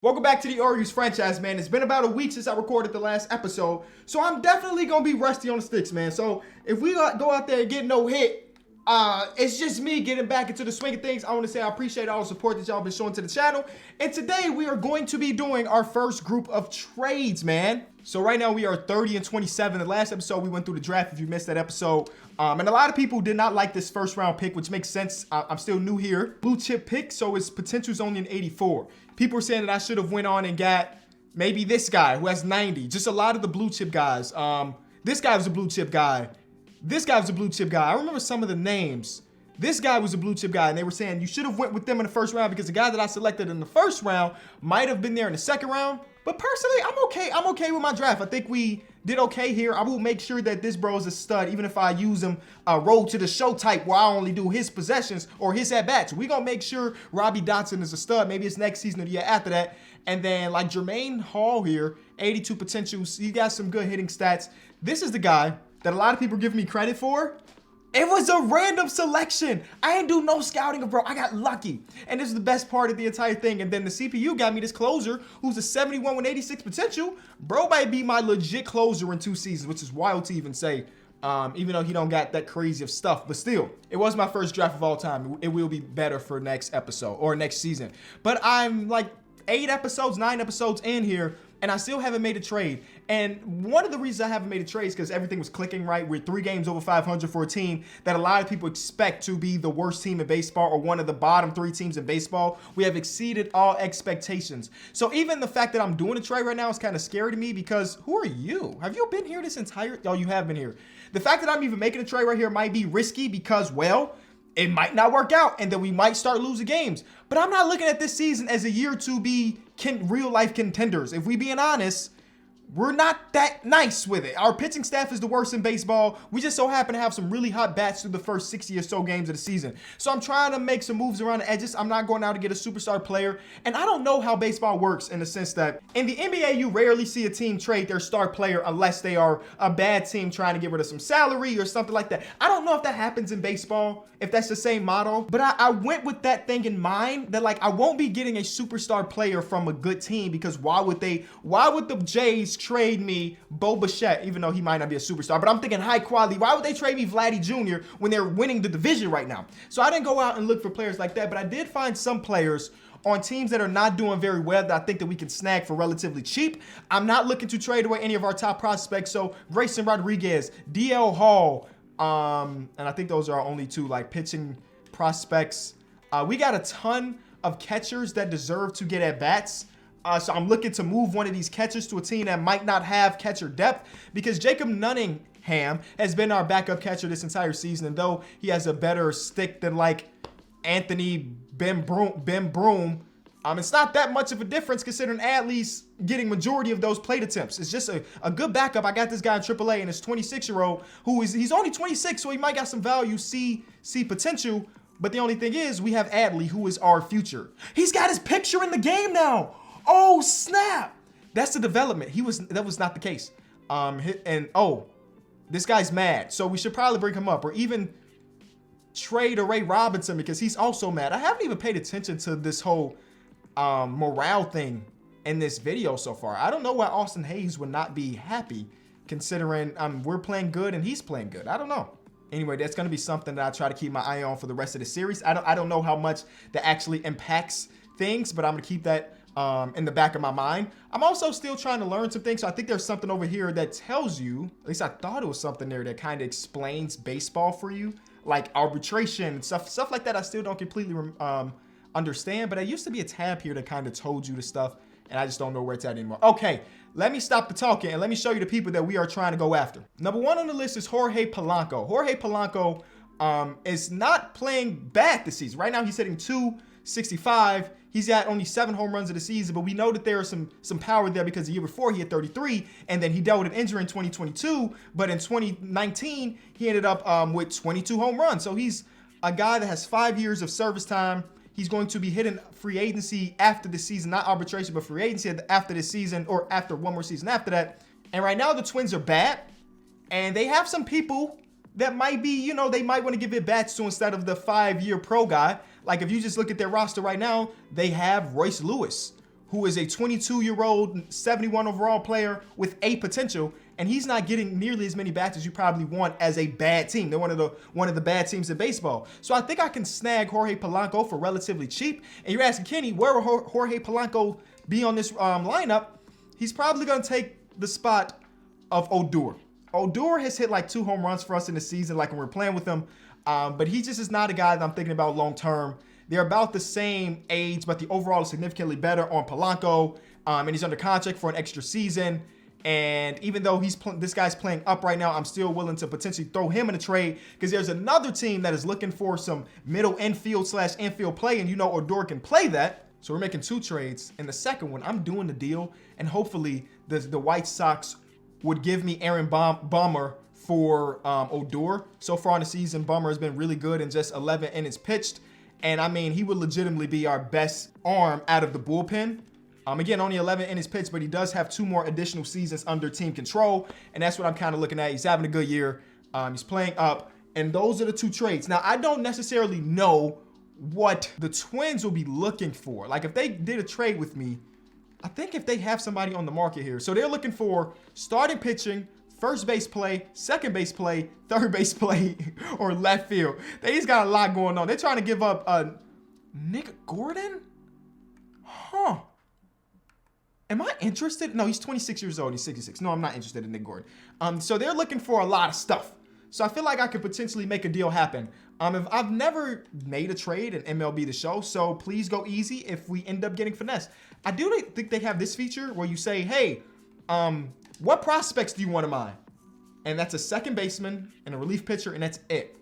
Welcome back to the Orioles franchise, man. It's been about a week since I recorded the last episode, so I'm definitely going to be rusty on the sticks, man. So if we go out there and get no hit, it's just me getting back into the swing of things. I want to say I appreciate all the support that y'all been showing to the channel. And today we are going to be doing our first group of trades, man. So right now we are 30 and 27. The last episode we went through the draft, if you missed that episode. And a lot of people did not like this first round pick, which makes sense. I'm still new here. Blue chip pick, so his potential is only an 84. People are saying that I should have went on and got maybe this guy who has 90. Just a lot of the blue chip guys. This guy was a blue chip guy. This guy was a blue chip guy. I remember some of the names. This guy was a blue chip guy, and they were saying you should have went with them in the first round because the guy that I selected in the first round might have been there in the second round. But personally, I'm okay. I'm okay with my draft. I think we did okay here. I will make sure that this bro is a stud, even if I use him road to the show type where I only do his possessions or his at-bats. We're going to make sure Robbie Dotson is a stud. Maybe it's next season or the year after that. And then like Jermaine Hall here, 82 potentials. He got some good hitting stats. This is the guy that a lot of people give me credit for. It was a random selection. I ain't do no scouting, bro. I got lucky. And this is the best part of the entire thing. And then the CPU got me this closer who's a 71 with 86 potential. Bro might be my legit closer in 2 seasons, which is wild to even say, even though he don't got that crazy of stuff. But still, it was my first draft of all time. It will be better for next episode or next season. But I'm like 9 episodes in here, and I still haven't made a trade. And one of the reasons I haven't made a trade is because everything was clicking right. We're 3 games over 500 for a team that a lot of people expect to be the worst team in baseball or one of the bottom 3 teams in baseball. We have exceeded all expectations. So even the fact that I'm doing a trade right now is kind of scary to me because who are you? Have you been here this entire... Oh, you have been here. The fact that I'm even making a trade right here might be risky because, well, it might not work out and then we might start losing games. But I'm not looking at this season as a year to be real life contenders. If we being honest, we're not that nice with it. Our pitching staff is the worst in baseball. We just so happen to have some really hot bats through the first 60 or so games of the season. So I'm trying to make some moves around the edges. I'm not going out to get a superstar player. And I don't know how baseball works in the sense that in the NBA, you rarely see a team trade their star player unless they are a bad team trying to get rid of some salary or something like that. I don't know if that happens in baseball, if that's the same model. But I went with that thing in mind that like I won't be getting a superstar player from a good team because why would the Jays trade me Bo Bichette, even though he might not be a superstar, but I'm thinking high quality. Why would they trade me Vladdy Jr. when they're winning the division right now? So I didn't go out and look for players like that, but I did find some players on teams that are not doing very well that I think that we can snag for relatively cheap. I'm not looking to trade away any of our top prospects. So Grayson Rodriguez, DL Hall, and I think those are our only 2 like pitching prospects. We got a ton of catchers that deserve to get at bats. So I'm looking to move one of these catchers to a team that might not have catcher depth because Jacob Nunningham has been our backup catcher this entire season. And though he has a better stick than like Anthony Ben Broom, it's not that much of a difference considering Adley's getting majority of those plate attempts. It's just a good backup. I got this guy in AAA and his 26-year-old he's only 26, so he might got some value, see potential. But the only thing is we have Adley, who is our future. He's got his picture in the game now. Oh, snap. That's the development. That was not the case. This guy's mad. So we should probably bring him up or even trade Ray Robinson because he's also mad. I haven't even paid attention to this whole morale thing in this video so far. I don't know why Austin Hayes would not be happy considering we're playing good and he's playing good. I don't know. Anyway, that's going to be something that I try to keep my eye on for the rest of the series. I don't know how much that actually impacts things, but I'm going to keep that in the back of my mind. I'm also still trying to learn some things. So I think there's something over here that tells you, at least I thought it was something there that kind of explains baseball for you, like arbitration and stuff like that. I still don't completely understand, but there used to be a tab here that kind of told you the stuff, and I just don't know where it's at anymore. Okay, let me stop the talking and let me show you the people that we are trying to go after. Number 1 on the list is Jorge Polanco. Jorge Polanco is not playing bad this season. Right now, he's hitting .265. He's got only 7 home runs of the season, but we know that there is some power there because the year before he had 33, and then he dealt with an injury in 2022. But in 2019, he ended up with 22 home runs. So he's a guy that has 5 years of service time. He's going to be hitting free agency after the season, not arbitration, but free agency after this season or after one more season after that. And right now the Twins are bad, and they have some people that might be, they might want to give it bats to instead of the 5-year pro guy. Like if you just look at their roster right now, they have Royce Lewis, who is a 22-year-old, 71 overall player with a potential, and he's not getting nearly as many bats as you probably want as a bad team. They're one of the bad teams in baseball. So I think I can snag Jorge Polanco for relatively cheap. And you're asking Kenny, where will Jorge Polanco be on this lineup? He's probably going to take the spot of Odor. Odor has hit like 2 home runs for us in the season, like when we're playing with him. But he just is not a guy that I'm thinking about long term. They're about the same age, but the overall is significantly better on Polanco. And he's under contract for an extra season. And even though this guy's playing up right now, I'm still willing to potentially throw him in a trade because there's another team that is looking for some middle infield/infield play, and you know Odor can play that. So we're making 2 trades. In the second one, I'm doing the deal, and hopefully the White Sox would give me Aaron Bummer for Odor. So far in the season, Bummer has been really good in just 11 innings pitched. And I mean, he would legitimately be our best arm out of the bullpen. Again, only 11 innings pitched, but he does have 2 more additional seasons under team control. And that's what I'm kind of looking at. He's having a good year. He's playing up. And those are the 2 trades. Now, I don't necessarily know what the Twins will be looking for. Like, if they did a trade with me, I think if they have somebody on the market here. So they're looking for starting pitching, first base play, second base play, third base play, or left field. They just got a lot going on. They're trying to give up Nick Gordon? Huh. Am I interested? No, he's 26 years old. He's 66. No, I'm not interested in Nick Gordon. So they're looking for a lot of stuff. So I feel like I could potentially make a deal happen. If I've never made a trade in MLB The Show, so please go easy if we end up getting finessed. I do think they have this feature where you say, hey, what prospects do you want of mine? And that's a second baseman and a relief pitcher, and that's it.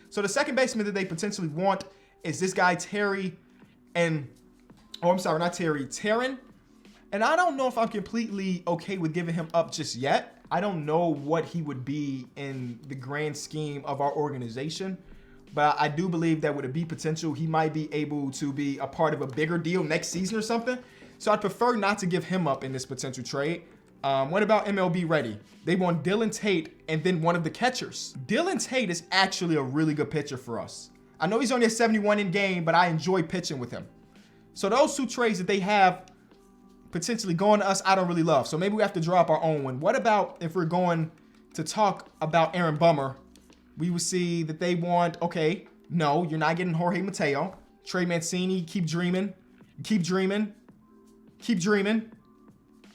So the second baseman that they potentially want is this guy, Terry, Taryn. And I don't know if I'm completely okay with giving him up just yet. I don't know what he would be in the grand scheme of our organization. But I do believe that with a B potential, he might be able to be a part of a bigger deal next season or something. So I'd prefer not to give him up in this potential trade. What about MLB Ready? They want Dylan Tate and then one of the catchers. Dylan Tate is actually a really good pitcher for us. I know he's only a 71 in game, but I enjoy pitching with him. So those 2 trades that they have potentially going to us, I don't really love. So maybe we have to drop our own one. What about if we're going to talk about Aaron Bummer? We would see that they want, okay, no, you're not getting Jorge Mateo. Trey Mancini, keep dreaming. Keep dreaming. Keep dreaming.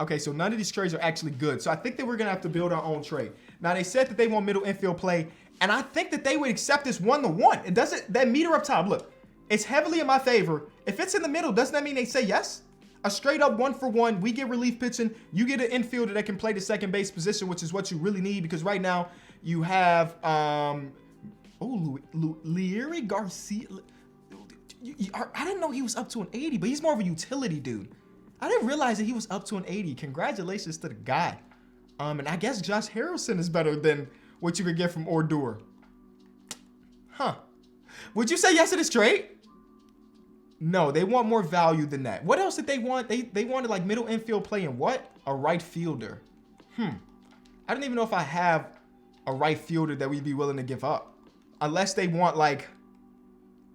Okay, so none of these trades are actually good. So I think that we're going to have to build our own trade. Now, they said that they want middle infield play, and I think that they would accept this 1-to-1. It doesn't, that meter up top, look, it's heavily in my favor. If it's in the middle, doesn't that mean they say yes? A straight up 1-for-1, we get relief pitching, you get an infielder that can play the second base position, which is what you really need, because right now you have, Leury Garcia. I didn't know he was up to an 80, but he's more of a utility dude. I didn't realize that he was up to an 80. Congratulations to the guy. And I guess Josh Harrelson is better than what you could get from Odor. Huh. Would you say yes to this trade? No, they want more value than that. What else did they want? They wanted like middle infield play and what? A right fielder. I don't even know if I have a right fielder that we'd be willing to give up. Unless they want like,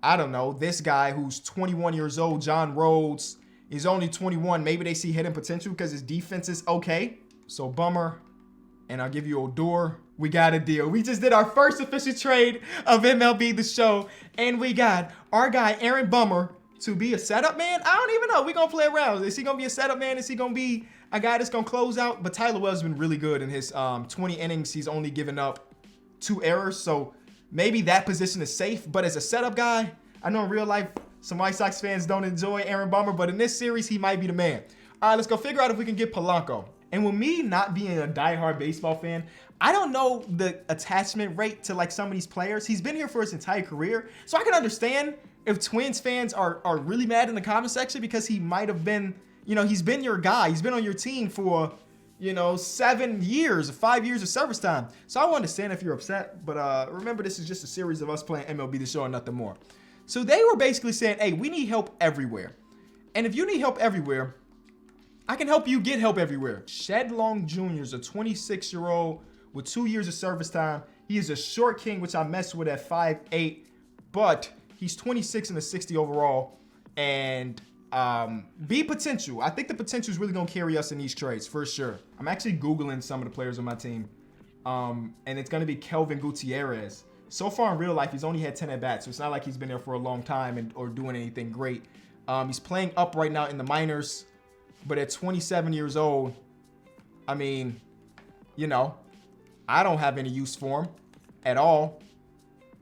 I don't know, this guy who's 21 years old, John Rhodes. He's only 21. Maybe they see hidden potential because his defense is okay. So Bummer, and I'll give you Odor. We got a deal. We just did our first official trade of MLB The Show, and we got our guy Aaron Bummer to be a setup man. I don't even know. We're going to play around. Is he going to be a setup man? Is he going to be a guy that's going to close out? But Tyler Wells has been really good in his 20 innings. He's only given up 2 errors. So maybe that position is safe. But as a setup guy, I know in real life, some White Sox fans don't enjoy Aaron Bummer. But in this series, he might be the man. All right, let's go figure out if we can get Polanco. And with me not being a diehard baseball fan, I don't know the attachment rate to like some of these players. He's been here for his entire career. So I can understand if Twins fans are really mad in the comment section because he might have been, he's been your guy. He's been on your team for, 7 years, 5 years of service time. So I understand if you're upset. But remember, this is just a series of us playing MLB The Show and nothing more. So they were basically saying, hey, we need help everywhere. And if you need help everywhere, I can help you get help everywhere. Shed Long Jr. is a 26-year-old with 2 years of service time. He is a short king, which I messed with at 5'8", but he's 26 and a 60 overall. And Be potential. I think the potential is really going to carry us in these trades for sure. I'm actually Googling some of the players on my team. And it's going to be Kelvin Gutierrez. So far in real life, he's only had 10 at-bats, so it's not like he's been there for a long time or doing anything great. He's playing up right now in the minors, but at 27 years old, I mean, you know, I don't have any use for him at all.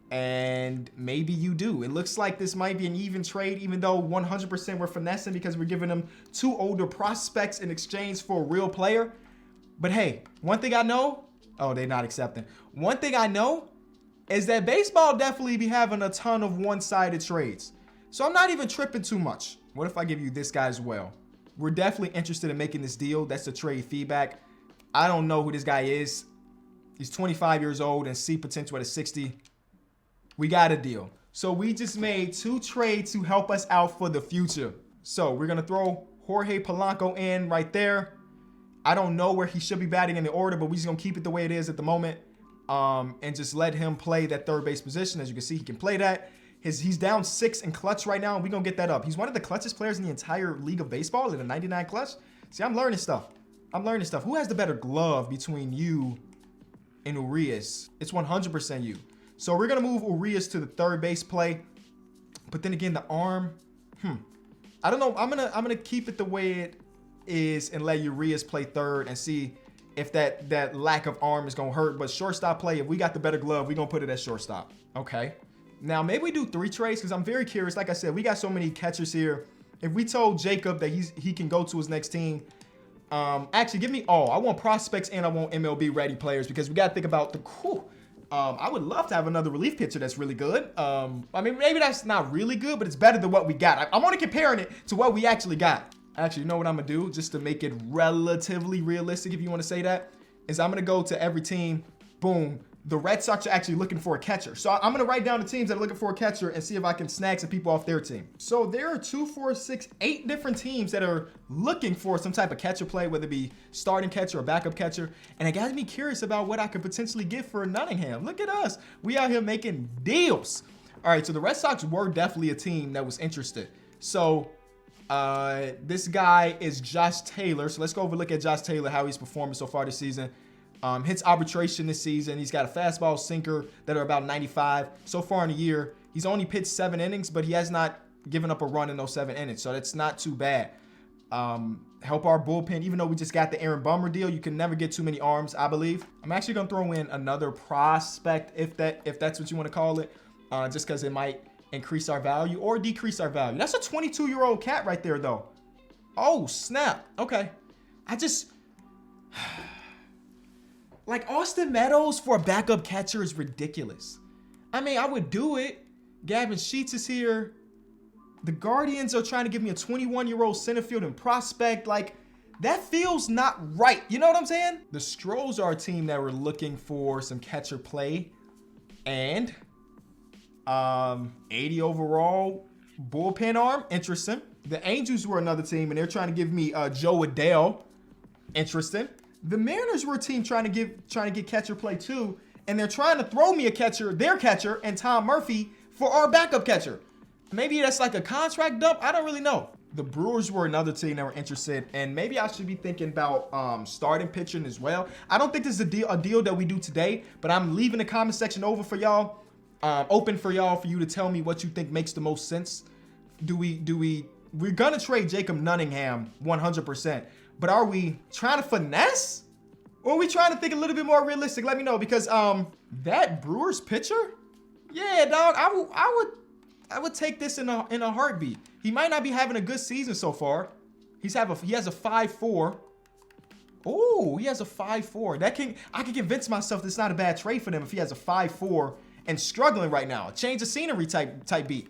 And maybe you do. It looks like this might be an even trade, even though 100% we're finessing because we're giving them 2 older prospects in exchange for a real player. But hey, one thing I know, oh, they're not accepting. One thing I know is that baseball definitely be having a ton of one-sided trades. So I'm not even tripping too much. What if I give you this guy as well? We're definitely interested in making this deal. That's the trade feedback. I don't know who this guy is. He's 25 years old and see potential at a 60. We got a deal. So we just made 2 trades to help us out for the future. So we're going to throw Jorge Polanco in right there. I don't know where he should be batting in the order, but we're just going to keep it the way it is at the moment. And just let him play that third base position. As you can see, he can play that. He's down 6 in clutch right now, and we're going to get that up. He's one of the clutchest players in the entire league of baseball in a 99 clutch. See, I'm learning stuff. Who has the better glove between you and Urias? It's 100% you. So we're going to move Urias to the third base play. But then again, the arm, I don't know. I'm gonna keep it the way it is and let Urias play third and see if that lack of arm is going to hurt. But shortstop play, if we got the better glove, we're going to put it at shortstop. Okay. Now, maybe we do 3 trades because I'm very curious. Like I said, we got so many catchers here. If we told Jacob that he can go to his next team, actually, give me all. I want prospects and I want MLB ready players because we got to think about the I would love to have another relief pitcher that's really good. I mean, maybe that's not really good, but it's better than what we got. I'm only comparing it to what we actually got. Actually, you know what I'm going to do? Just to make it relatively realistic, if you want to say that, is I'm going to go to every team. Boom. The Red Sox are actually looking for a catcher. So I'm going to write down the teams that are looking for a catcher and see if I can snag some people off their team. So there are 2, 4, 6, 8 different teams that are looking for some type of catcher play, whether it be starting catcher or backup catcher. And it got me curious about what I could potentially get for Nottingham. Look at us. We out here making deals. All right, so the Red Sox were definitely a team that was interested. So this guy is Josh Taylor. So let's go over and look at Josh Taylor, how he's performing so far this season. Hits arbitration this season. He's got a fastball, sinker that are about 95. So far in the year, he's only pitched 7 innings, but he has not given up a run in those 7 innings. So that's not too bad. Help our bullpen, even though we just got the Aaron Bummer deal, you can never get too many arms, I believe. I'm actually going to throw in another prospect, if that's what you want to call it, just because it might increase our value or decrease our value. That's a 22-year-old cat right there, though. Oh, snap. Okay. Like, Austin Meadows for a backup catcher is ridiculous. I mean, I would do it. Gavin Sheets is here. The Guardians are trying to give me a 21-year-old center field and prospect. Like, that feels not right. You know what I'm saying? The Stros are a team that were looking for some catcher play. And 80 overall bullpen arm. Interesting. The Angels were another team, and they're trying to give me Joe Adele. Interesting. The Mariners were a team trying to get catcher play too, and they're trying to throw me a catcher, their catcher, and Tom Murphy for our backup catcher. Maybe that's like a contract dump. I don't really know. The Brewers were another team that were interested, and maybe I should be thinking about starting pitching as well. I don't think this is a deal that we do today, but I'm leaving the comment section open for y'all for you to tell me what you think makes the most sense. We're gonna trade Jacob Nottingham 100%. But are we trying to finesse? Or are we trying to think a little bit more realistic? Let me know, because that Brewers pitcher? Yeah, dog, I would take this in a heartbeat. He might not be having a good season so far. He has a 5.4. Oh, he has a 5.4. I can convince myself that's not a bad trade for them if he has a 5.4 and struggling right now. Change of scenery type beat.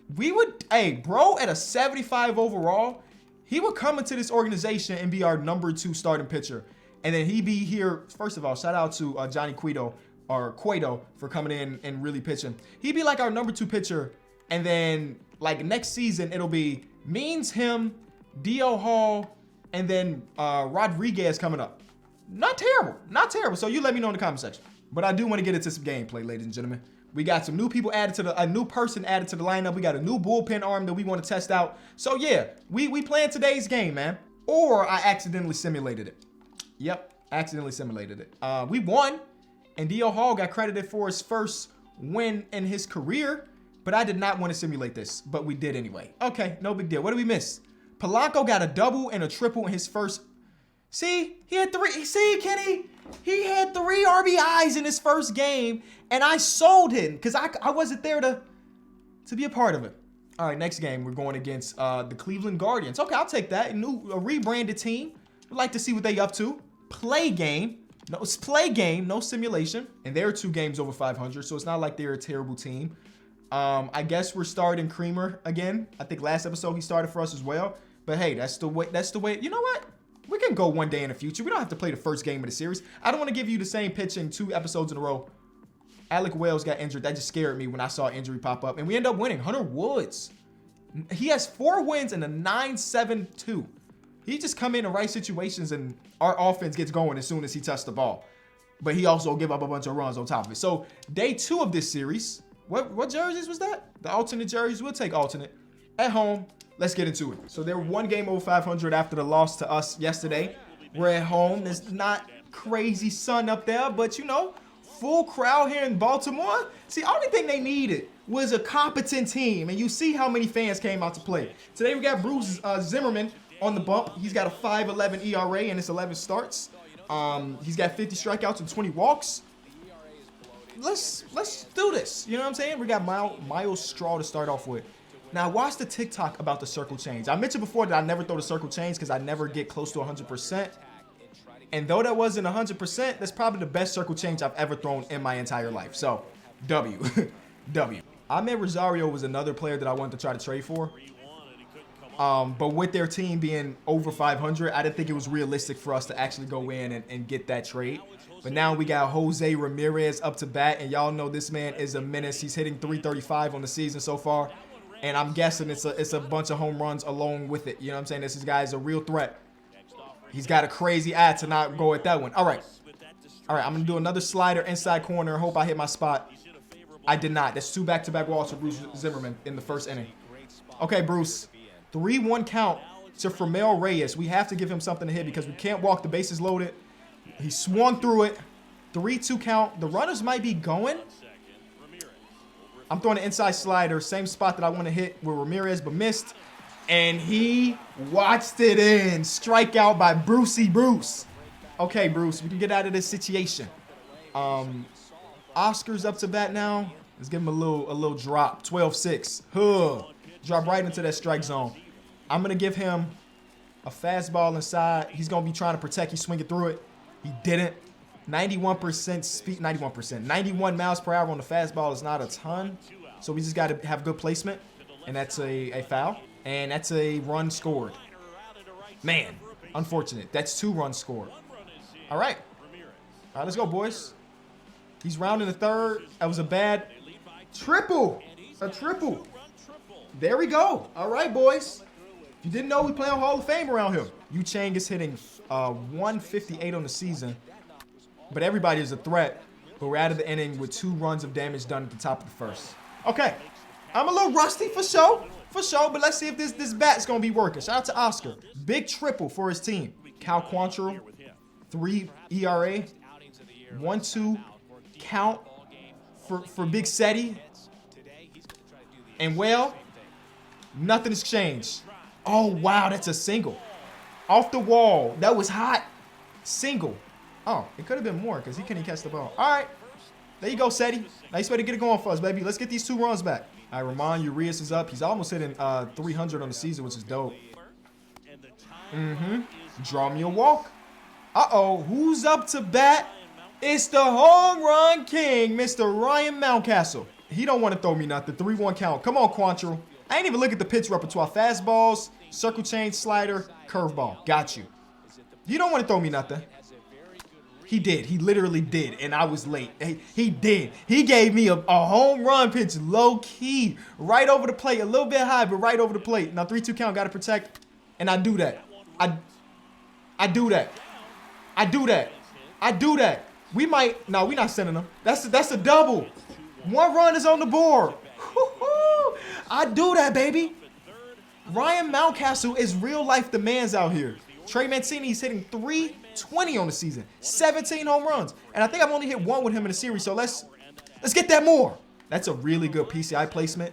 Hey, bro, at a 75 overall, he would come into this organization and be our number 2 starting pitcher. And then he'd be here. First of all, shout out to Johnny Cueto for coming in and really pitching. He'd be like our number 2 pitcher. And then like next season, it'll be Means, him, D.L. Hall, and then Rodriguez coming up. Not terrible. So you let me know in the comment section. But I do want to get into some gameplay, ladies and gentlemen. We got some new people added to a new person added to the lineup. We got a new bullpen arm that we want to test out. So yeah, we playing today's game, man. Or I accidentally simulated it. Yep, accidentally simulated it. We won, and D.L. Hall got credited for his first win in his career, but I did not want to simulate this, but we did anyway. Okay, no big deal. What did we miss? Polanco got a double and a triple in his first. See, he had 3. See, Kenny, he had 3 RBIs in his first game, and I sold him because I wasn't there to be a part of it. All right, next game we're going against the Cleveland Guardians. Okay, I'll take that. A rebranded team. We'd like to see what they up to. Play game. No, it's play game, no simulation. And they're 2 games over 500, so it's not like they're a terrible team. I guess we're starting Creamer again. I think last episode he started for us as well. But hey, that's the way. You know what? We can go one day in the future. We don't have to play the first game of the series. I don't want to give you the same pitch in 2 episodes in a row. Alec Wells got injured. That just scared me when I saw injury pop up. And we end up winning. Hunter Woods. He has 4 wins and a 9.72. He just come in the right situations and our offense gets going as soon as he touched the ball. But he also give up a bunch of runs on top of it. So day 2 of this series. What jerseys was that? The alternate jerseys. We'll take alternate. At home. Let's get into it. So they're 1 game over 500 after the loss to us yesterday. We're at home. There's not crazy sun up there, but you know, full crowd here in Baltimore. See, only thing they needed was a competent team, and you see how many fans came out to play. Today we got Bruce Zimmerman on the bump. He's got a 5.11 ERA in his 11 starts. He's got 50 strikeouts and 20 walks. Let's do this. You know what I'm saying? We got Miles Straw to start off with. Now, watch the TikTok about the circle change. I mentioned before that I never throw the circle change because I never get close to 100%. And though that wasn't 100%, that's probably the best circle change I've ever thrown in my entire life. So, W. W. Ahmed Rosario was another player that I wanted to try to trade for. But with their team being over 500, I didn't think it was realistic for us to actually go in and get that trade. But now we got Jose Ramirez up to bat, and y'all know this man is a menace. He's hitting 335 on the season so far. And I'm guessing it's a bunch of home runs along with it. You know what I'm saying? This guy's a real threat. He's got a crazy eye to not go at that one. All right. I'm going to do another slider inside corner. Hope I hit my spot. I did not. That's 2 back-to-back walks for Bruce Zimmerman in the first inning. Okay, Bruce. 3-1 count to Framel Reyes. We have to give him something to hit because we can't walk. The bases loaded. He swung through it. 3-2 count. The runners might be going. I'm throwing an inside slider, same spot that I want to hit with Ramirez, but missed. And he watched it in. Strikeout by Brucey Bruce. Okay, Bruce, we can get out of this situation. Oscar's up to bat now. Let's give him a little drop. 12-6. Drop right into that strike zone. I'm going to give him a fastball inside. He's going to be trying to protect. He's swinging through it. He didn't. 91% speed, 91 miles per hour on the fastball is not a ton. So we just got to have good placement. And that's a foul. And that's a run scored. Man, unfortunate. That's 2 runs scored. All right. All right, let's go, boys. He's rounding the third. That was a bad triple. A triple. There we go. All right, boys. If you didn't know, we play on Hall of Fame around here. Yu Chang is hitting 158 on the season. But everybody is a threat. But we're out of the inning with 2 runs of damage done at the top of the first. Okay. I'm a little rusty for sure. For sure. But let's see if this bat's going to be working. Shout out to Oscar. Big triple for his team. Cal Quantrill. 3 ERA. 1-2 count for Big Seti. And well, nothing has changed. Oh, wow. That's a single. Off the wall. That was hot. Single. Oh, it could have been more because he couldn't catch the ball. All right. There you go, Seti. Nice way to get it going for us, baby. Let's get these 2 runs back. All right, Ramon Urias is up. He's almost hitting 300 on the season, which is dope. Draw me a walk. Uh-oh. Who's up to bat? It's the home run king, Mr. Ryan Mountcastle. He don't want to throw me nothing. 3-1 count. Come on, Quantrill. I ain't even look at the pitch repertoire. Fastballs, circle change, slider, curveball. Got you. You don't want to throw me nothing. He did. He literally did, and I was late. He did. He gave me a home run pitch, low key, right over the plate, a little bit high, but right over the plate. Now 3-2 count, got to protect, and I do that. I do that. I do that. I do that. We might. No, we're not sending him. That's a double. 1 run is on the board. I do that, baby. Ryan Mountcastle is real life demands out here. Trey Mancini's hitting .320 on the season, 17 home runs, and I think I've only hit 1 with him in the series. So let's get that more. That's a really good PCI placement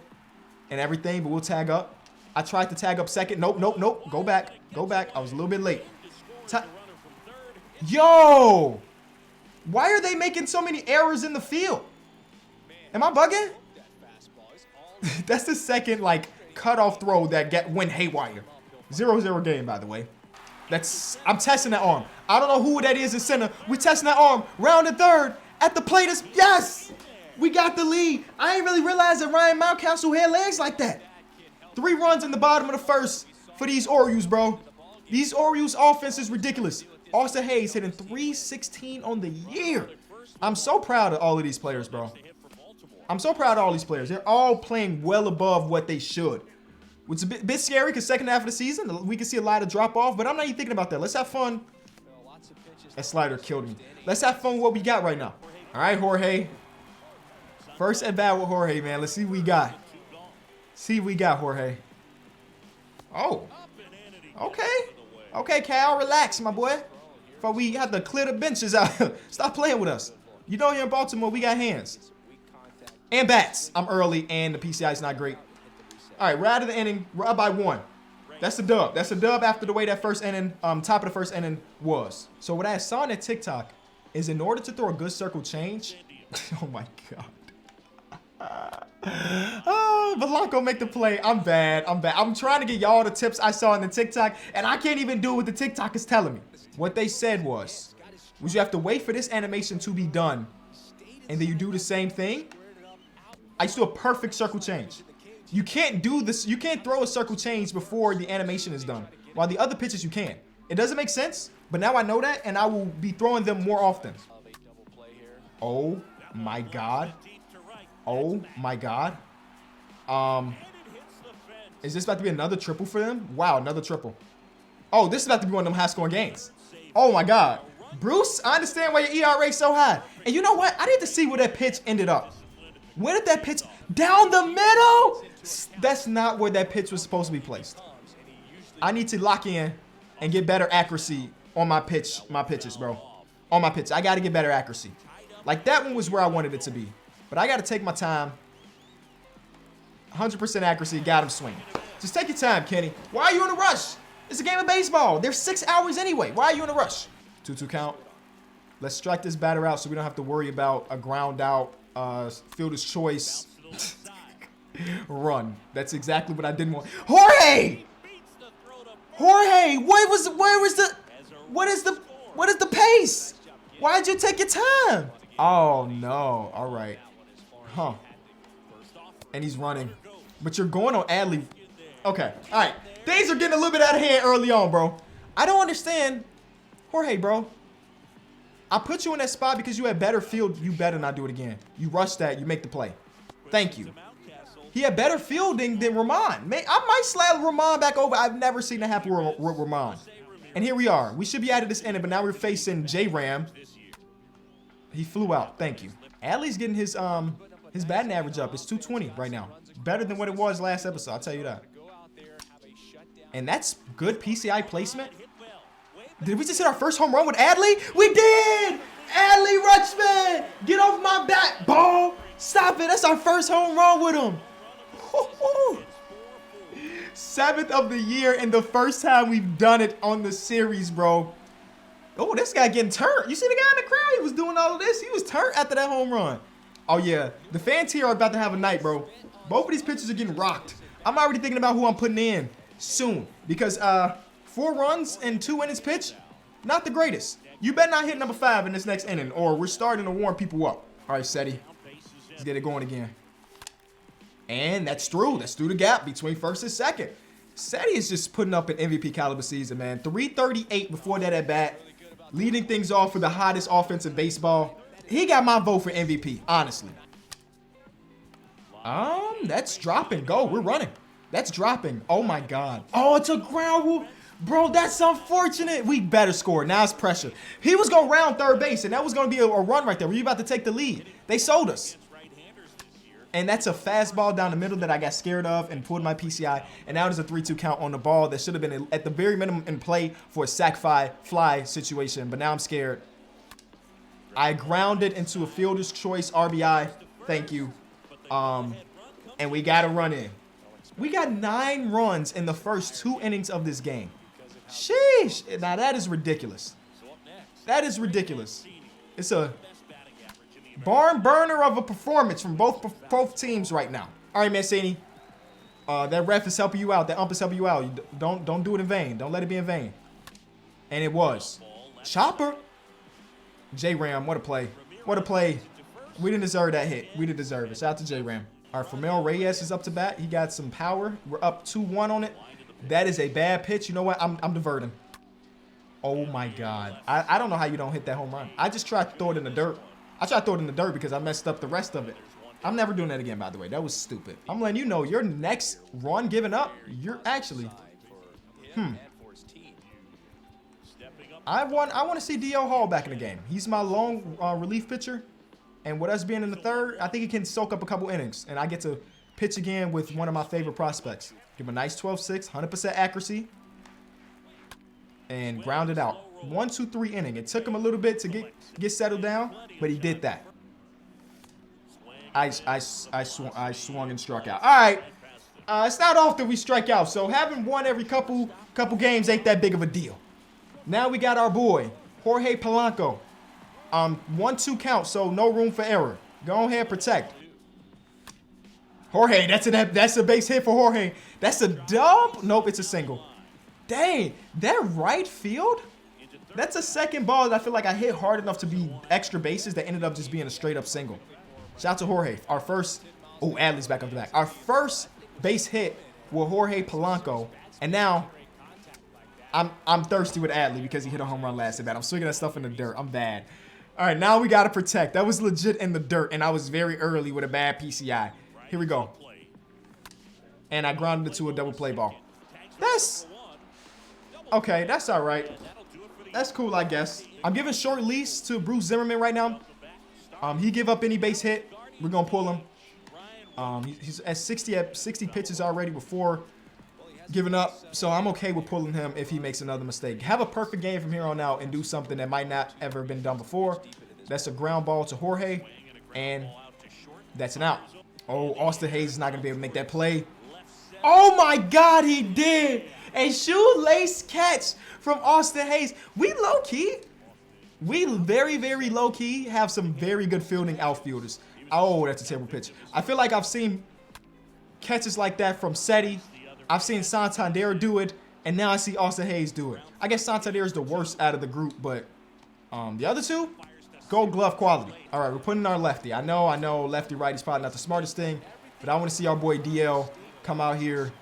and everything, but we'll tag up. I tried to tag up second. Nope. Go back. I was a little bit late. Yo! Why are they making so many errors in the field? Am I bugging? That's the second, cutoff throw that went haywire. 0-0 game, by the way. I'm testing that arm. I don't know who that is in center. We're testing that arm. Round and third. At the plate is, yes! We got the lead. I ain't really realized that Ryan Mountcastle had legs like that. 3 runs in the bottom of the first for these Orioles, bro. These Orioles offense is ridiculous. Austin Hayes hitting .316 on the year. I'm so proud of all of these players, bro. I'm so proud of all these players. They're all playing well above what they should. Which is a bit scary because second half of the season, we can see a lot of drop off, but I'm not even thinking about that. Let's have fun. That slider killed me. Let's have fun with what we got right now. All right, Jorge. First at bat with Jorge, man. Let's see what we got. See what we got, Jorge. Oh. Okay, Cal, relax, my boy. Before we have to clear the benches out. Stop playing with us. You know here in Baltimore, we got hands. And bats. I'm early, and the PCI is not great. All right, we're out of the inning. We're up by 1. That's the dub. That's the dub after the way that first inning, top of the first inning was. So what I saw on that TikTok is in order to throw a good circle change. Oh, my God. Oh, Polanco make the play. I'm bad. I'm trying to get y'all the tips I saw in the TikTok, and I can't even do what the TikTok is telling me. What they said was you have to wait for this animation to be done, and then you do the same thing. I used to do a perfect circle change. You can't do this. You can't throw a circle change before the animation is done. While the other pitches you can. It doesn't make sense, but now I know that, and I will be throwing them more often. Oh my God. Oh my God. Is this about to be another triple for them? Wow, another triple. Oh, this is about to be one of them high-scoring games. Oh my God. Bruce, I understand why your ERA is so high. And you know what? I need to see where that pitch ended up. Where did that pitch? Down the middle? That's not where that pitch was supposed to be placed. I need to lock in and get better accuracy on my pitches, bro. On my pitch. I got to get better accuracy. Like that one was where I wanted it to be. But I got to take my time. 100% accuracy. Got him swinging. Just take your time, Kenny. Why are you in a rush? It's a game of baseball. There's 6 hours anyway. Why are you in a rush? 2-2 count. Let's strike this batter out so we don't have to worry about a ground out, fielder's choice run. That's exactly what I didn't want. Jorge! Jorge, what is the pace? Why'd you take your time? Oh no. All right. Huh. And he's running. But you're going on Adley. Okay. All right. Things are getting a little bit out of hand early on, bro. I don't understand. Jorge, bro. I put you in that spot because you had better field. You better not do it again. You rush that. You make the play. Thank you. He had better fielding than Ramon. I might slide Ramon back over. I've never seen that happen with Ramon. And here we are. We should be out of this inning, but now we're facing J-Ram. He flew out. Thank you. Adley's getting his batting average up. It's 220 right now. Better than what it was last episode. I'll tell you that. And that's good PCI placement. Did we just hit our first home run with Adley? We did! Adley Rutschman! Get off my bat, ball! Stop it! That's our first home run with him. 7th of the year and the first time we've done it on the series, bro. Oh, this guy getting turned. You see the guy in the crowd? He was doing all of this. He was turned after that home run. Oh, yeah. The fans here are about to have a night, bro. Both of these pitchers are getting rocked. I'm already thinking about who I'm putting in soon. Because 4 runs and 2 innings pitch, not the greatest. You better not hit number 5 in this next inning, or we're starting to warm people up. All right, Seti. Let's get it going again. And that's through. That's through the gap between first and second. Seti is just putting up an MVP caliber season, man. 338 before that at bat. Leading things off for the hottest offense in baseball. He got my vote for MVP, honestly. That's dropping. Go. We're running. That's dropping. Oh, my God. Oh, it's a ground rule. Bro, that's unfortunate. We better score. Now it's pressure. He was going to round third base, and that was going to be a run right there. Were you about to take the lead? They sold us. And that's a fastball down the middle that I got scared of and pulled my PCI. And now there's a 3-2 count on the ball that should have been at the very minimum in play for a sac fly situation. But now I'm scared. I grounded into a fielder's choice RBI. Thank you. And we got a run in. We got 9 runs in the first 2 innings of this game. Sheesh. Now that is ridiculous. That is ridiculous. It's a barn burner of a performance from both teams right now. All right, Mancini. That ref is helping you out. That ump is helping you out. Don't do it in vain. Don't let it be in vain. And it was. Chopper. J-Ram, what a play. What a play. We didn't deserve that hit. We didn't deserve it. Shout out to J-Ram. All right, Ramel Reyes is up to bat. He got some power. We're up 2-1 on it. That is a bad pitch. You know what? I'm diverting. Oh, my God. I don't know how you don't hit that home run. I just tried to throw it in the dirt. I tried to throw it in the dirt because I messed up the rest of it. I'm never doing that again, by the way. That was stupid. I'm letting you know your next run given up, you're actually... I want to see D.L. Hall back in the game. He's my long relief pitcher. And with us being in the third, I think he can soak up a couple innings. And I get to pitch again with one of my favorite prospects. Give him a nice 12-6, 100% accuracy. And ground it out. 1-2-3 inning. It took him a little bit to get settled down, but he did that. I swung and struck out. All right. It's not often we strike out, so having won every couple games ain't that big of a deal. Now we got our boy, Jorge Polanco. 1-2 count, so no room for error. Go ahead, protect. Jorge, that's a base hit for Jorge. That's a dump. Nope, it's a single. Dang, that right field? That's a second ball that I feel like I hit hard enough to be extra bases that ended up just being a straight up single. Shout out to Jorge. Our first, oh, Adley's back up the back. Our first base hit with Jorge Polanco. And now I'm thirsty with Adley because he hit a home run last at bat. I'm swinging that stuff in the dirt. I'm bad. All right, now we got to protect. That was legit in the dirt, and I was very early with a bad PCI. Here we go. And I grounded it to a double play ball. That's okay. That's all right. That's cool, I guess. I'm giving short leash to Bruce Zimmerman right now. He give up any base hit, we're gonna pull him. He's at 60 pitches already before giving up, so I'm okay with pulling him if he makes another mistake. Have a perfect game from here on out and do something that might not ever been done before. That's a ground ball to Jorge, and that's an out. Oh, Austin Hayes is not gonna be able to make that play. Oh my God, he did! A shoelace catch from Austin Hayes. We low-key, we very, very low-key have some very good fielding outfielders. Oh, that's a terrible pitch. I feel like I've seen catches like that from Seti. I've seen Santander do it, and now I see Austin Hayes do it. I guess Santander is the worst out of the group, but the other two, Gold Glove quality. All right, we're putting our lefty. I know lefty-righty's probably not the smartest thing, but I want to see our boy DL come out here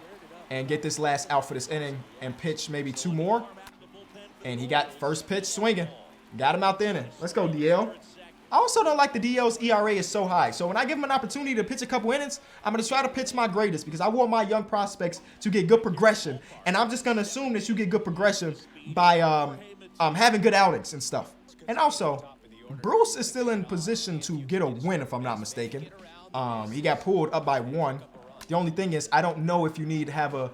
and get this last out for this inning and pitch maybe 2 more. And he got first pitch swinging. Got him out the inning. Let's go, DL. I also don't like the DL's ERA is so high. So when I give him an opportunity to pitch a couple innings, I'm going to try to pitch my greatest because I want my young prospects to get good progression. And I'm just going to assume that you get good progression by having good outings and stuff. And also, Bruce is still in position to get a win, if I'm not mistaken. He got pulled up by 1. The only thing is, I don't know if you need to have a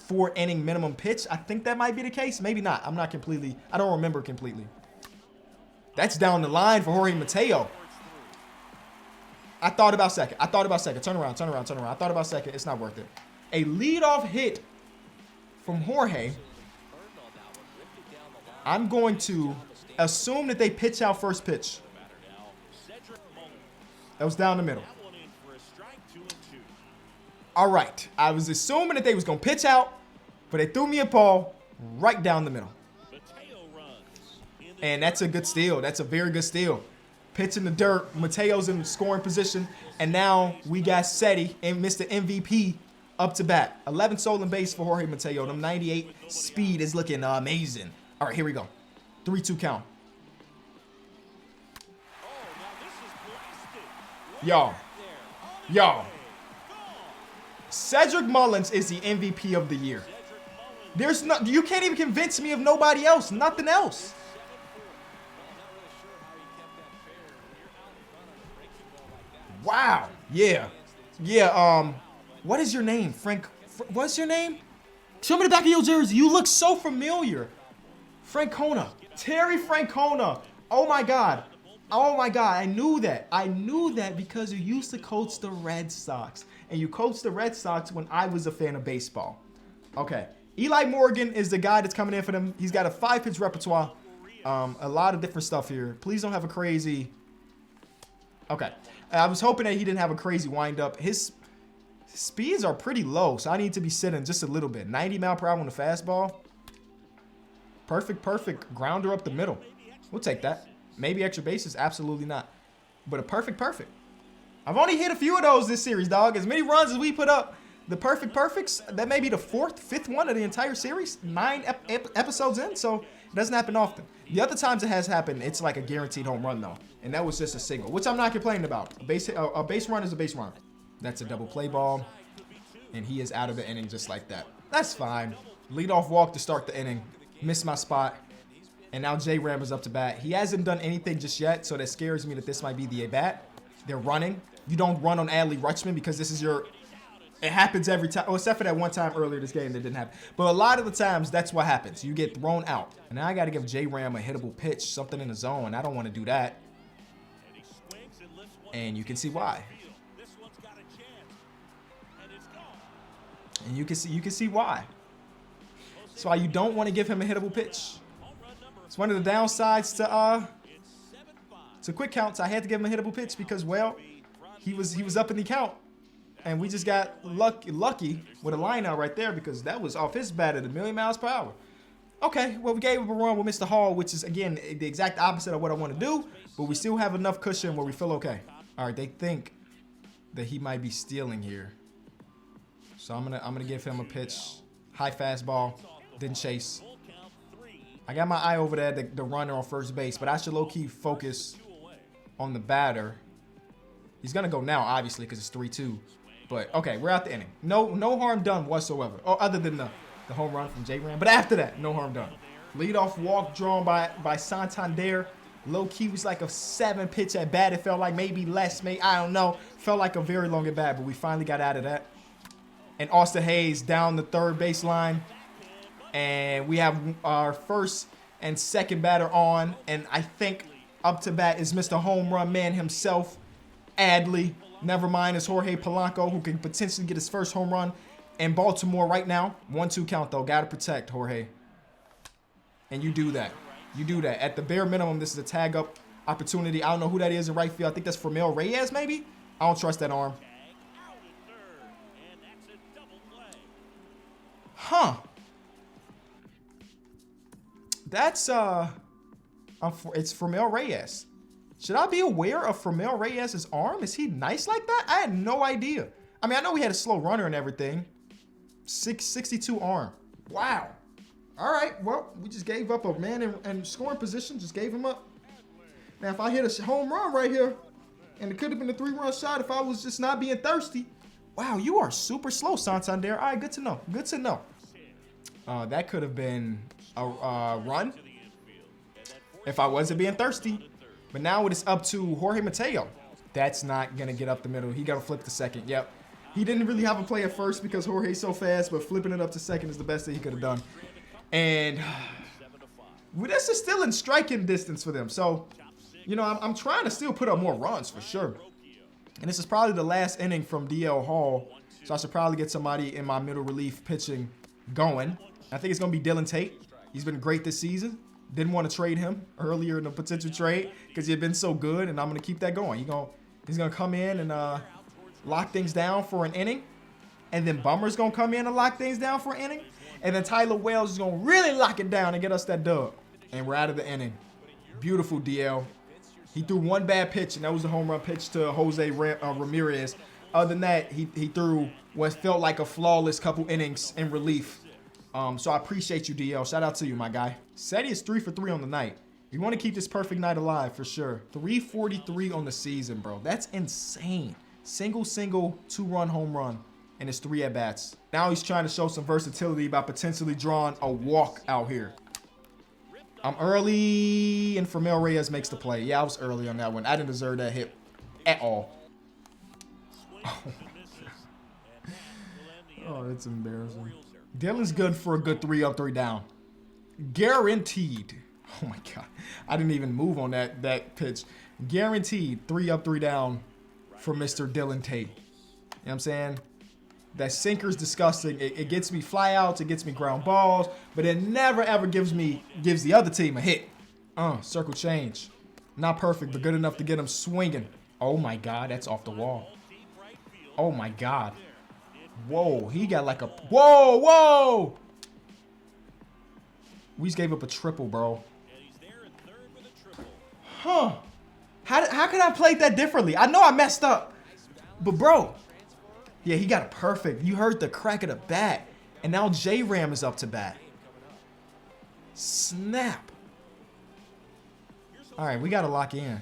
4-inning minimum pitch. I think that might be the case. Maybe not. I don't remember completely. That's down the line for Jorge Mateo. I thought about second. Turn around. I thought about second. It's not worth it. A leadoff hit from Jorge. I'm going to assume that they pitch out first pitch. That was down the middle. All right. I was assuming that they was going to pitch out, but they threw me a ball right down the middle. And that's a good steal. That's a very good steal. Pitch in the dirt. Mateo's in scoring position. And now we got Seti and Mr. MVP up to bat. 11 stolen base for Jorge Mateo. Them 98 speed is looking amazing. All right, here we go. 3-2 count. Y'all. Cedric Mullins is the MVP of the year. You can't even convince me of nobody else. Nothing else. Wow. Yeah. Yeah, what is your name? What's your name? Show me the back of your jersey. You look so familiar. Francona. Terry Francona. Oh my God. Oh my God. I knew that. I knew that because you used to coach the Red Sox. And you coached the Red Sox when I was a fan of baseball. Okay. Eli Morgan is the guy that's coming in for them. He's got a 5-pitch repertoire. A lot of different stuff here. Please don't have a crazy... Okay. I was hoping that he didn't have a crazy windup. His speeds are pretty low, so I need to be sitting just a little bit. 90 mile per hour on the fastball. Perfect. Grounder up the middle. We'll take that. Maybe extra bases? Absolutely not. But a perfect. I've only hit a few of those this series, dog. As many runs as we put up, the perfects, that may be the 4th, 5th one of the entire series. 9 episodes in, so it doesn't happen often. The other times it has happened, it's like a guaranteed home run, though. And that was just a single, which I'm not complaining about. A base run is a base run. That's a double play ball. And he is out of the inning just like that. That's fine. Leadoff walk to start the inning. Missed my spot. And now J-Ram is up to bat. He hasn't done anything just yet, so that scares me that this might be the at-bat. They're running. You don't run on Adley Rutschman because this is your... It happens every time. Oh, except for that one time earlier this game that didn't happen. But a lot of the times, that's what happens. You get thrown out. And now I got to give J-Ram a hittable pitch, something in the zone. I don't want to do that. And you can see why. And you can see why. That's why you don't want to give him a hittable pitch. It's one of the downsides to quick counts. I had to give him a hittable pitch because, well, he was up in the count. And we just got lucky with a line out right there because that was off his bat at 1,000,000 miles per hour. Okay, well, we gave him a run with Mr. Hall, which is, again, the exact opposite of what I want to do. But we still have enough cushion where we feel okay. All right, they think that he might be stealing here. So I'm gonna give him a pitch. High fastball. Didn't chase. I got my eye over there, the runner on first base. But I should low-key focus on the batter. He's going to go now, obviously, because it's 3-2. But, okay, we're out the inning. No harm done whatsoever. Or other than the home run from J-Ram. But after that, no harm done. Leadoff walk drawn by Santander. Low-key was like a 7-pitch at bat. It felt like maybe less. I don't know. Felt like a very long at bat, but we finally got out of that. And Austin Hayes down the third baseline. And we have our first and second batter on. And I think up to bat is Mr. Home Run Man himself, Adley. Never mind, it's Jorge Polanco, who can potentially get his first home run in Baltimore right now. 1-2 count, though. Got to protect, Jorge. And you do that. You do that. At the bare minimum, this is a tag-up opportunity. I don't know who that is in right field. I think that's Ramirez Reyes, maybe? I don't trust that arm. Huh. That's, it's Ramirez Reyes. Should I be aware of Ramirez Reyes' arm? Is he nice like that? I had no idea. I mean, I know we had a slow runner and everything. 662 arm. Wow. All right. Well, we just gave up a man in scoring position. Just gave him up. Now, if I hit a home run right here, and it could have been a 3-run shot if I was just not being thirsty. Wow, you are super slow, Santander. All right, good to know. Good to know. That could have been a run if I wasn't being thirsty. But now it is up to Jorge Mateo. That's not going to get up the middle. He got to flip to second. Yep. He didn't really have a play at first because Jorge's so fast, but flipping it up to second is the best that he could have done. And this is still in striking distance for them. So, you know, I'm trying to still put up more runs for sure. And this is probably the last inning from DL Hall. So I should probably get somebody in my middle relief pitching going. I think it's going to be Dylan Tate. He's been great this season. Didn't want to trade him earlier in the potential trade because he had been so good, and I'm going to keep that going. He's going to come in and lock things down for an inning. And then Bummer's going to come in and lock things down for an inning. And then Tyler Wells is going to really lock it down and get us that dub. And we're out of the inning. Beautiful DL. He threw one bad pitch, and that was the home run pitch to Jose Ramirez. Other than that, he threw what felt like a flawless couple innings in relief. So I appreciate you, DL. Shout out to you, my guy. Seti is 3 for 3 on the night. You want to keep this perfect night alive for sure. 343 on the season, bro. That's insane. Single, 2-run home run. And it's 3 at-bats. Now he's trying to show some versatility by potentially drawing a walk out here. I'm early, and Ramirez Reyes makes the play. Yeah, I was early on that one. I didn't deserve that hit at all. Oh, Oh, it's embarrassing. Dylan's good for a good 3 up, 3 down. Guaranteed. Oh my God. I didn't even move on that pitch. Guaranteed 3 up, 3 down for Mr. Dylan Tate. You know what I'm saying? That sinker's disgusting. It gets me fly outs, it gets me ground balls, but it never ever gives the other team a hit. Circle change. Not perfect, but good enough to get him swinging. Oh my God, that's off the wall. Oh my God. Whoa, he got like a... Whoa! We just gave up a triple, bro. Huh. How could I have played that differently? I know I messed up. But, bro. Yeah, he got it perfect. You heard the crack of the bat. And now J-Ram is up to bat. Snap. All right, we got to lock in.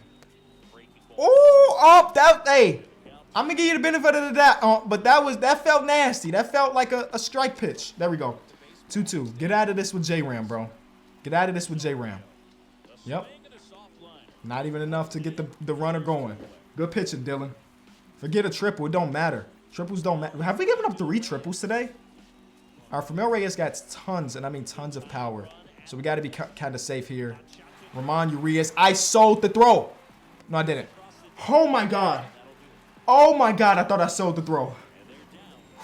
Hey. I'm going to give you the benefit of the doubt. But that felt nasty. That felt like a strike pitch. There we go. 2-2. Get out of this with J-Ram, bro. Get out of this with J-Ram. Yep. Not even enough to get the runner going. Good pitching, Dylan. Forget a triple. It don't matter. Triples don't matter. Have we given up 3 triples today? Our Ramirez got tons, and I mean tons of power. So we got to be kind of safe here. Ramon Urias. I sold the throw. No, I didn't. Oh, my God. Oh, my God. I thought I sold the throw.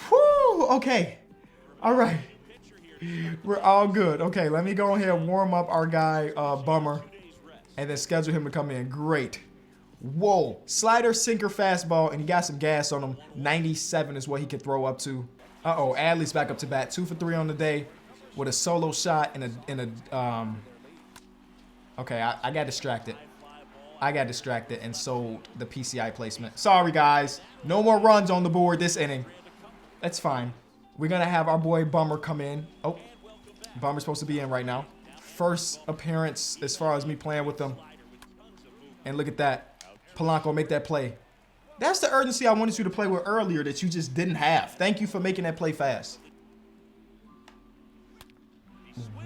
Whew. Okay. All right. We're all good. Okay, let me go ahead and warm up our guy, Bummer, and then schedule him to come in. Great. Whoa. Slider, sinker, fastball, and he got some gas on him. 97 is what he can throw up to. Uh-oh, Adley's back up to bat. 2 for 3 on the day with a solo shot and a okay, I got distracted. And sold the PCI placement. Sorry, guys. No more runs on the board this inning. That's fine. We're going to have our boy Bummer come in. Oh, Bummer's supposed to be in right now. First appearance as far as me playing with him. And look at that. Polanco, make that play. That's the urgency I wanted you to play with earlier that you just didn't have. Thank you for making that play fast.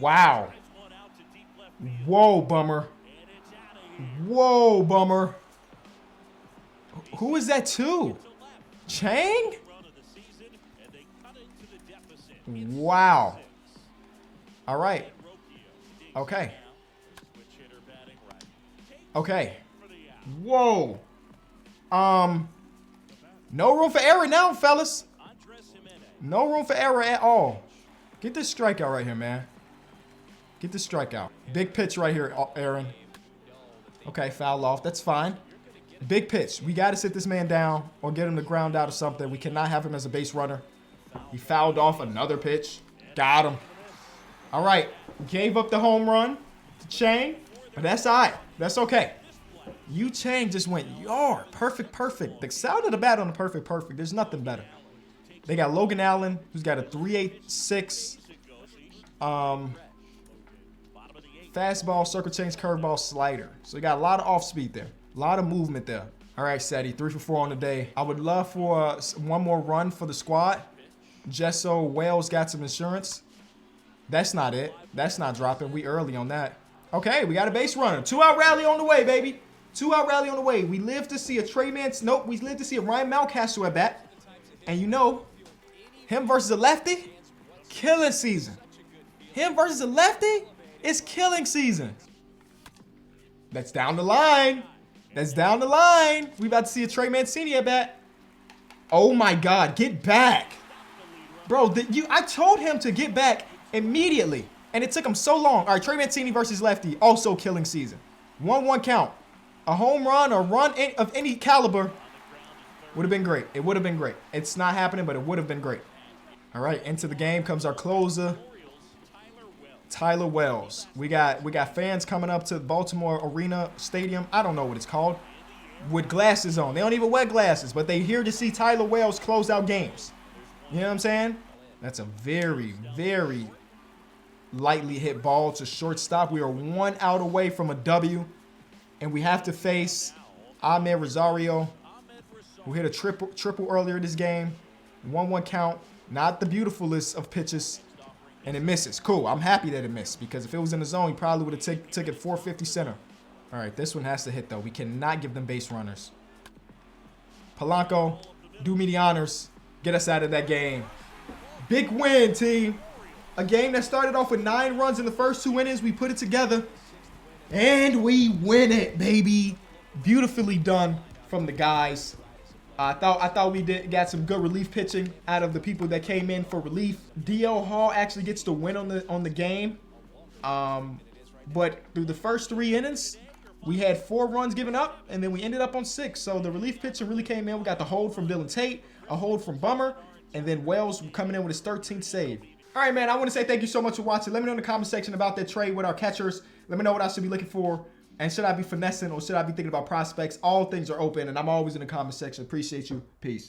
Wow. Whoa, Bummer. Whoa, Bummer. Who is that to? Chang? Wow. All right. Okay. Okay. Whoa. No room for error now, fellas. No room for error at all. Get this strikeout right here, man. Get this strikeout. Big pitch right here, Aaron. Okay, foul off. That's fine. Big pitch. We got to sit this man down or get him to ground out or something. We cannot have him as a base runner. He fouled off another pitch. Got him. All right. Gave up the home run to Chang, but that's all right. That's okay. Yu Chang just went yard. Perfect. The sound of the bat on the perfect. There's nothing better. They got Logan Allen, who's got a 3.86 fastball, circle change, curveball, slider. So you got a lot of off speed there. A lot of movement there. All right, Seti, 3 for 4 on the day. I would love for one more run for the squad. Just so Wales got some insurance. That's not it. That's not dropping. We early on that. Okay, we got a base runner. 2-out rally on the way, baby. 2-out rally on the way. We live to see a Trey Mance. Nope, we live to see a Ryan Mountcastle at bat. And you know, him versus a lefty, killing season. Him versus a lefty, it's killing season. That's down the line. That's down the line. We about to see a Trey Mancini at bat. Oh my God, get back. Bro, I told him to get back immediately, and it took him so long. All right, Trey Mancini versus lefty, also killing season. 1-1 count. A home run or run of any caliber would have been great. It would have been great. It's not happening, but it would have been great. All right, into the game comes our closer, Tyler Wells. We got fans coming up to Baltimore Arena Stadium. I don't know what it's called. With glasses on. They don't even wear glasses, but they here to see Tyler Wells close out games. You know what I'm saying? That's a very, very lightly hit ball to shortstop. We are 1 out away from a W, and we have to face Ahmed Rosario, who hit a triple earlier this game. 1-1 count. Not the beautifulest of pitches, and it misses. Cool. I'm happy that it missed, because if it was in the zone, he probably would have took it 450 center. All right, this one has to hit, though. We cannot give them base runners. Polanco, do me the honors. Get us out of that game. Big win, team. A game that started off with 9 runs in the first 2 innings. We put it together. And we win it, baby. Beautifully done from the guys. I thought we got some good relief pitching out of the people that came in for relief. DL Hall actually gets the win on the game. But through the first 3 innings, we had 4 runs given up, and then we ended up on 6. So the relief pitching really came in. We got the hold from Dylan Tate, a hold from Bummer, and then Wells coming in with his 13th save. All right, man, I want to say thank you so much for watching. Let me know in the comment section about that trade with our catchers. Let me know what I should be looking for. And should I be finessing or should I be thinking about prospects? All things are open, and I'm always in the comment section. Appreciate you. Peace.